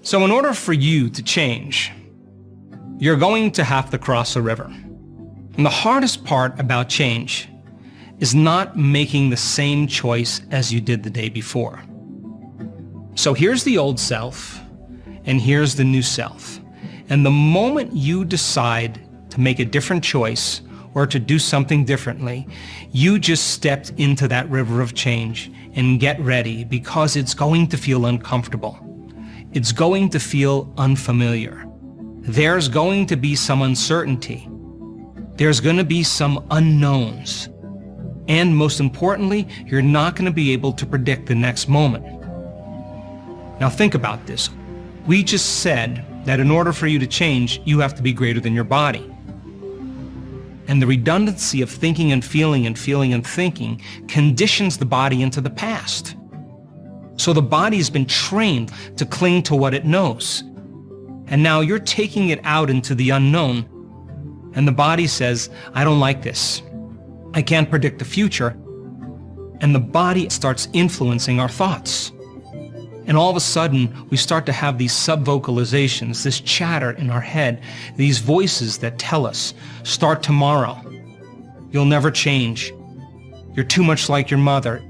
So in order for you to change, you're going to have to cross a river. And the hardest part about change is not making the same choice as you did the day before. So here's the old self, and here's the new self. And the moment you decide to make a different choice or to do something differently, you just stepped into that river of change. And get ready, because it's going to feel uncomfortable. It's going to feel unfamiliar. There's going to be some uncertainty. There's going to be some unknowns. And most importantly, you're not going to be able to predict the next moment. Now think about this. We just said that in order for you to change, you have to be greater than your body. And the redundancy of thinking and feeling and feeling and thinking conditions the body into the past. So the body has been trained to cling to what it knows. And now you're taking it out into the unknown, and the body says, I don't like this. I can't predict the future. And the body starts influencing our thoughts. And all of a sudden, we start to have these sub-vocalizations, this chatter in our head, these voices that tell us, start tomorrow. You'll never change. You're too much like your mother.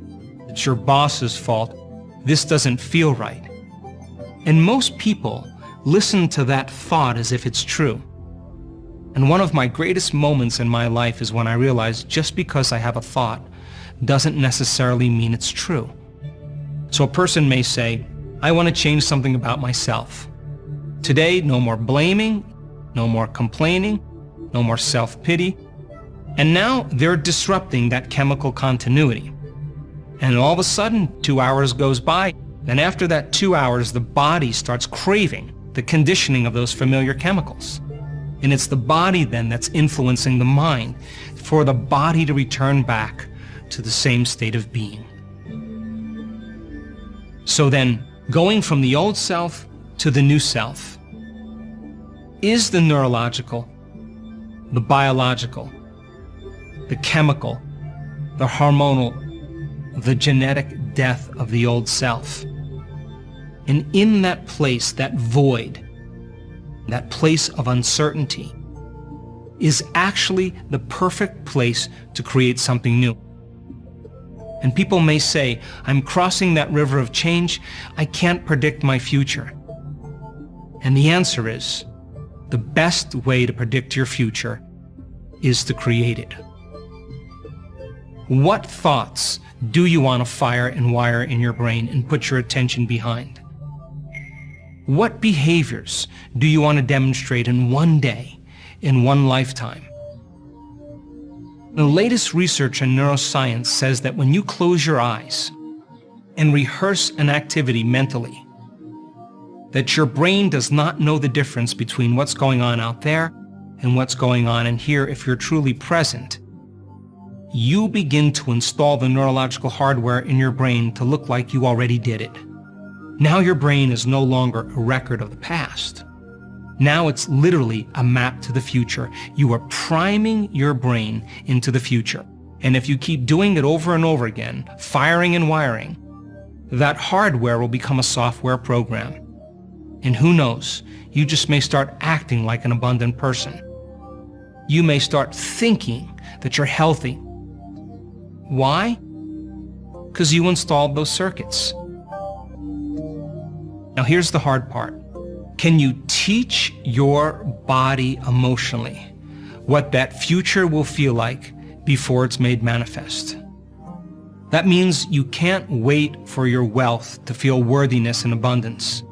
It's your boss's fault. This doesn't feel right. And most people listen to that thought as if it's true. And one of my greatest moments in my life is when I realized just because I have a thought doesn't necessarily mean it's true. So a person may say, I want to change something about myself. Today, no more blaming, no more complaining, no more self-pity. And now they're disrupting that chemical continuity. And all of a sudden, 2 hours goes by. And after that 2 hours, the body starts craving the conditioning of those familiar chemicals. And it's the body then that's influencing the mind for the body to return back to the same state of being. So then, going from the old self to the new self is the neurological, the biological, the chemical, the hormonal, the genetic death of the old self. And in that place, that void, that place of uncertainty, is actually the perfect place to create something new. And people may say, I'm crossing that river of change. I can't predict my future. And the answer is, the best way to predict your future is to create it. What thoughts do you want to fire and wire in your brain and put your attention behind? What behaviors do you want to demonstrate in one day, in one lifetime? The latest research in neuroscience says that when you close your eyes and rehearse an activity mentally, that your brain does not know the difference between what's going on out there and what's going on in here if you're truly present. You begin to install the neurological hardware in your brain to look like you already did it. Now your brain is no longer a record of the past. Now it's literally a map to the future. You are priming your brain into the future. And if you keep doing it over and over again, firing and wiring, that hardware will become a software program. And who knows, you just may start acting like an abundant person. You may start thinking that you're healthy. Why? Because you installed those circuits. Now here's the hard part. Can you teach your body emotionally what that future will feel like before it's made manifest? That means you can't wait for your wealth to feel worthiness and abundance.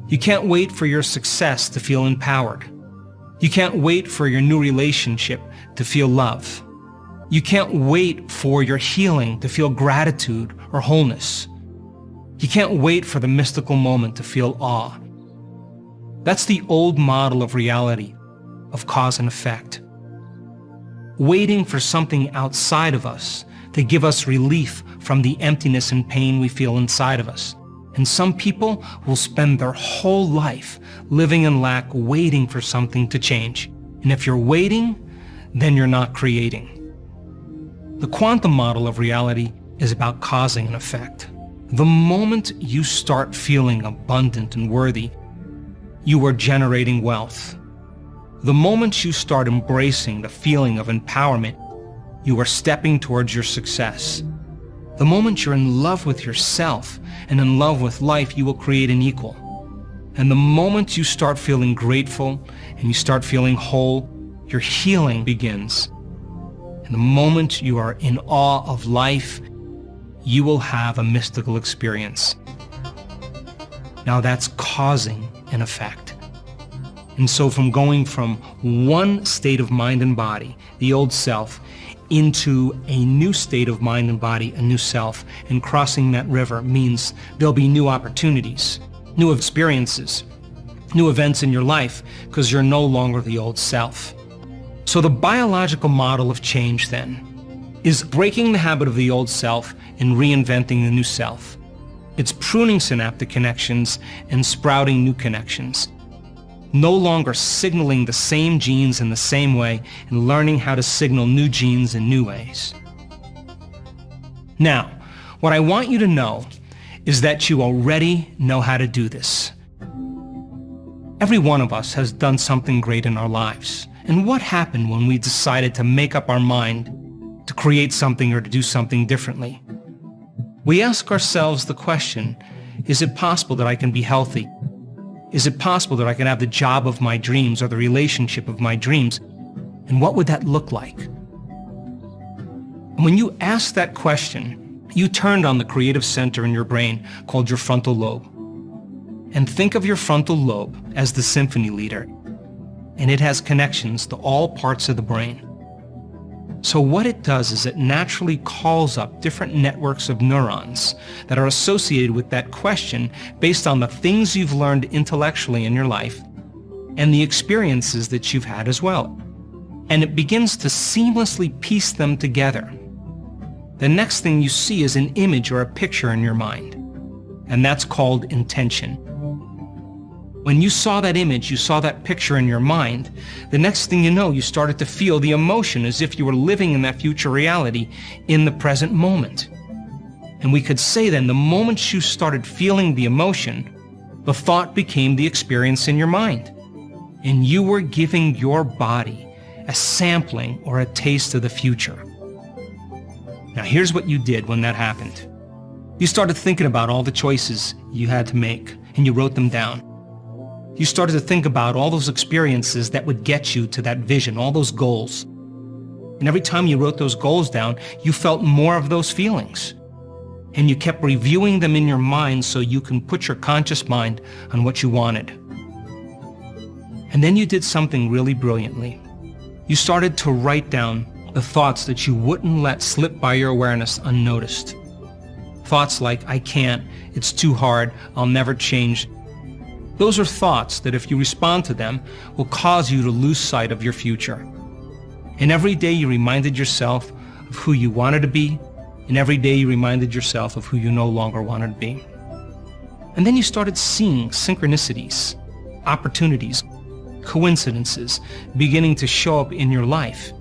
You can't wait for your success to feel empowered. You can't wait for your new relationship to feel love. You can't wait for your healing to feel gratitude or wholeness. You can't wait for the mystical moment to feel awe. That's the old model of reality, of cause and effect. Waiting for something outside of us to give us relief from the emptiness and pain we feel inside of us. And some people will spend their whole life living in lack, waiting for something to change. And if you're waiting, then you're not creating. The quantum model of reality is about causing an effect. The moment you start feeling abundant and worthy, you are generating wealth. The moment you start embracing the feeling of empowerment, you are stepping towards your success. The moment you're in love with yourself and in love with life, you will create an equal. And the moment you start feeling grateful and you start feeling whole, your healing begins. And the moment you are in awe of life, you will have a mystical experience. Now that's causing an effect. And so from going from one state of mind and body, the old self, into a new state of mind and body, a new self, and crossing that river means there'll be new opportunities, new experiences, new events in your life, because you're no longer the old self. So the biological model of change then is breaking the habit of the old self and reinventing the new self. It's pruning synaptic connections and sprouting new connections. No longer signaling the same genes in the same way and learning how to signal new genes in new ways. Now, what I want you to know is that you already know how to do this. Every one of us has done something great in our lives. And what happened when we decided to make up our mind to create something or to do something differently? We ask ourselves the question, is it possible that I can be healthy? Is it possible that I can have the job of my dreams or the relationship of my dreams? And what would that look like? When you ask that question, you turned on the creative center in your brain called your frontal lobe. And think of your frontal lobe as the symphony leader, and it has connections to all parts of the brain. So what it does is it naturally calls up different networks of neurons that are associated with that question based on the things you've learned intellectually in your life and the experiences that you've had as well. And it begins to seamlessly piece them together. The next thing you see is an image or a picture in your mind, and that's called intention. When you saw that image, you saw that picture in your mind, the next thing you know, you started to feel the emotion as if you were living in that future reality in the present moment. And we could say then, the moment you started feeling the emotion, the thought became the experience in your mind. And you were giving your body a sampling or a taste of the future. Now here's what you did when that happened. You started thinking about all the choices you had to make, and you wrote them down. You started to think about all those experiences that would get you to that vision, all those goals. And every time you wrote those goals down, you felt more of those feelings. And you kept reviewing them in your mind so you can put your conscious mind on what you wanted. And then you did something really brilliantly. You started to write down the thoughts that you wouldn't let slip by your awareness unnoticed. Thoughts like, I can't, it's too hard, I'll never change. Those are thoughts that if you respond to them will cause you to lose sight of your future. And every day you reminded yourself of who you wanted to be, and every day you reminded yourself of who you no longer wanted to be. And then you started seeing synchronicities, opportunities, coincidences beginning to show up in your life.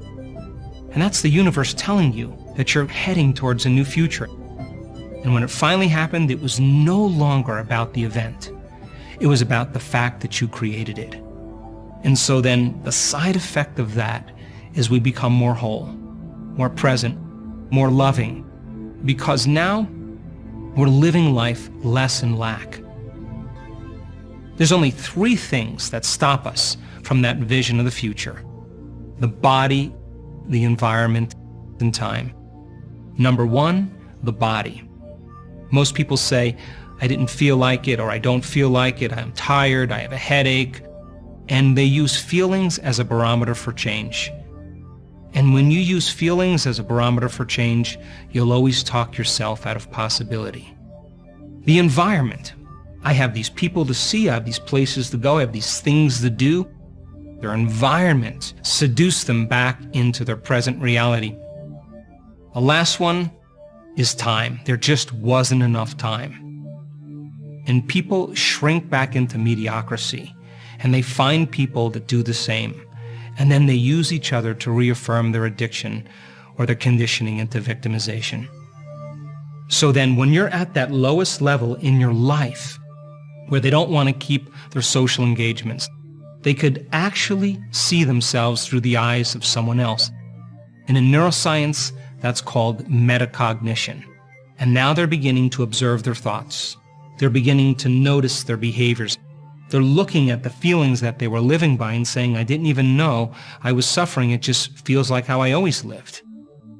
And that's the universe telling you that you're heading towards a new future. And when it finally happened, it was no longer about the event. It was about the fact that you created it. And so then the side effect of that is we become more whole, more present, more loving, because now we're living life less in lack. There's only 3 things that stop us from that vision of the future: the body, the environment, and time. Number 1, the body. Most people say, I didn't feel like it, or I don't feel like it, I'm tired, I have a headache. And they use feelings as a barometer for change. And when you use feelings as a barometer for change, you'll always talk yourself out of possibility. The environment. I have these people to see, I have these places to go, I have these things to do. Their environment seduce them back into their present reality. The last one is time. There just wasn't enough time. And people shrink back into mediocrity, and they find people that do the same. And then they use each other to reaffirm their addiction or their conditioning into victimization. So then when you're at that lowest level in your life, where they don't want to keep their social engagements. They could actually see themselves through the eyes of someone else. And in neuroscience, that's called metacognition. And now they're beginning to observe their thoughts. They're beginning to notice their behaviors. They're looking at the feelings that they were living by and saying, I didn't even know I was suffering. It just feels like how I always lived.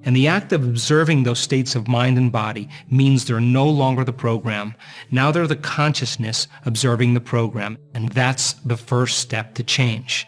And the act of observing those states of mind and body means they're no longer the program. Now they're the consciousness observing the program. And that's the first step to change.